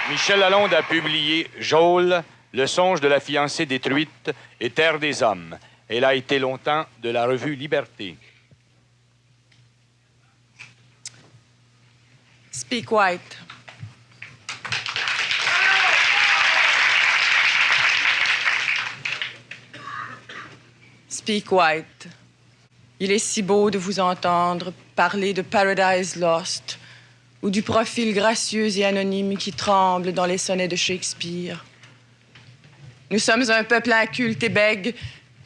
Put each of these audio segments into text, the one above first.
Michel Lalonde a publié Geôle, le songe de la fiancée détruite et Terre des hommes. Elle a été longtemps de la revue Liberté. Speak White. Speak White. Il est si beau de vous entendre parler de Paradise Lost ou du profil gracieux et anonyme qui tremble dans les sonnets de Shakespeare. Nous sommes un peuple inculte et bègue,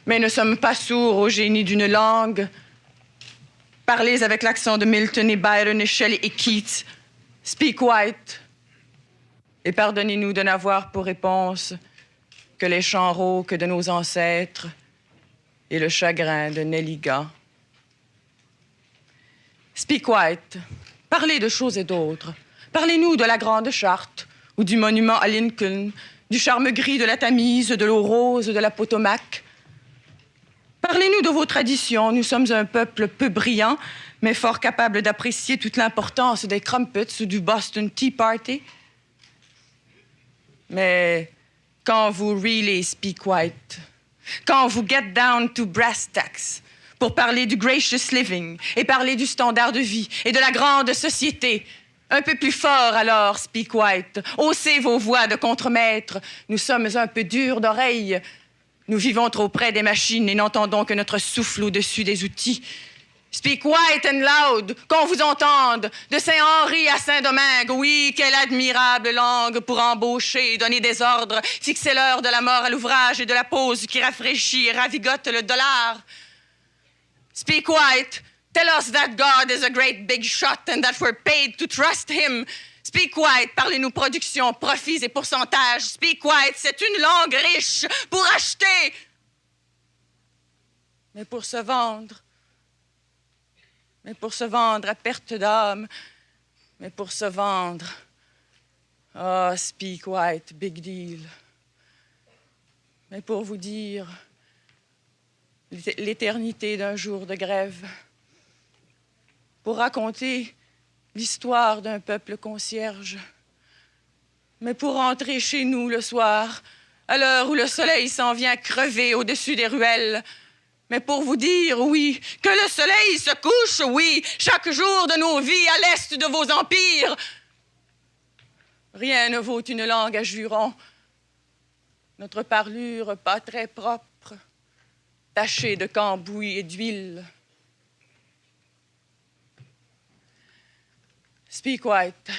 mais ne sommes pas sourds au génie d'une langue. Parlez avec l'accent de Milton et Byron et Shelley et Keats. Speak White. Et pardonnez-nous de n'avoir pour réponse que les chants rauques de nos ancêtres et le chagrin de Nelligan. Speak White. Parlez de choses et d'autres. Parlez-nous de la Grande Charte ou du monument à Lincoln, du charme gris de la Tamise, de l'eau rose de la Potomac. Parlez-nous de vos traditions. Nous sommes un peuple peu brillant, mais fort capable d'apprécier toute l'importance des crumpets ou du Boston Tea Party. Mais quand vous really speak white, quand vous get down to brass tacks pour parler du gracious living et parler du standard de vie et de la grande société, un peu plus fort alors, speak white. Haussez vos voix de contremaître. Nous sommes un peu durs d'oreille. Nous vivons trop près des machines et n'entendons que notre souffle au-dessus des outils. Speak white and loud, qu'on vous entende, de Saint-Henri à Saint-Domingue. Oui, quelle admirable langue pour embaucher, donner des ordres, fixer l'heure de la mort à l'ouvrage et de la pause qui rafraîchit et ravigote le dollar. Speak white, tell us that God is a great big shot and that we're paid to trust him. Speak white, parlez-nous production, profits et pourcentages. Speak white, c'est une langue riche pour acheter, mais pour se vendre. Mais pour se vendre à perte d'âme, mais pour se vendre. Ah, speak white, big deal. Mais pour vous dire l'éternité d'un jour de grève, pour raconter l'histoire d'un peuple concierge, mais pour rentrer chez nous le soir, à l'heure où le soleil s'en vient crever au-dessus des ruelles, mais pour vous dire, oui, que le soleil se couche, oui, chaque jour de nos vies à l'est de vos empires. Rien ne vaut une langue à jurons. Notre parlure pas très propre, tachée de cambouis et d'huile. Speak white.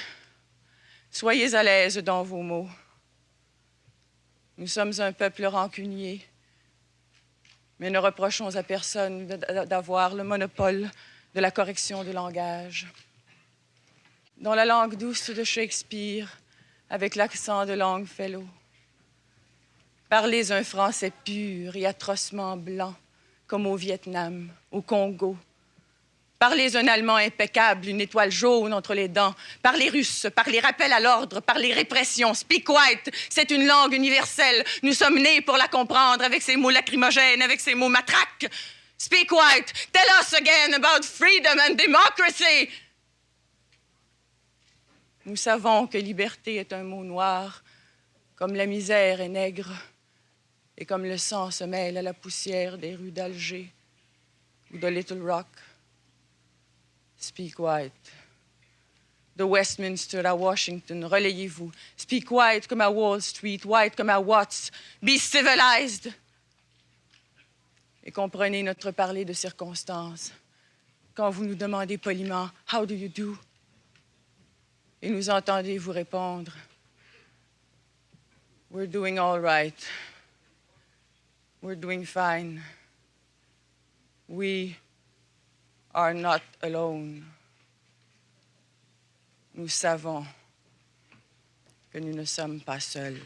Soyez à l'aise dans vos mots. Nous sommes un peuple rancunier, mais ne reprochons à personne d'avoir le monopole de la correction du langage. Dans la langue douce de Shakespeare, avec l'accent de Longfellow, parlez un français pur et atrocement blanc, comme au Vietnam, au Congo. Parlez un allemand impeccable, une étoile jaune entre les dents. Parlez russe, parlez rappel à l'ordre, parlez répression. Speak white, c'est une langue universelle. Nous sommes nés pour la comprendre avec ses mots lacrymogènes, avec ses mots matraques. Speak white, tell us again about freedom and democracy. Nous savons que liberté est un mot noir, comme la misère est nègre, et comme le sang se mêle à la poussière des rues d'Alger ou de Little Rock. Speak white. De Westminster à Washington, relayez-vous. Speak white comme à Wall Street, white comme à Watts. Be civilized. Et comprenez notre parler de circonstance. Quand vous nous demandez poliment, « How do you do? » Et nous entendez vous répondre, « We're doing all right. We're doing fine. We are not alone. » Nous savons que nous ne sommes pas seuls.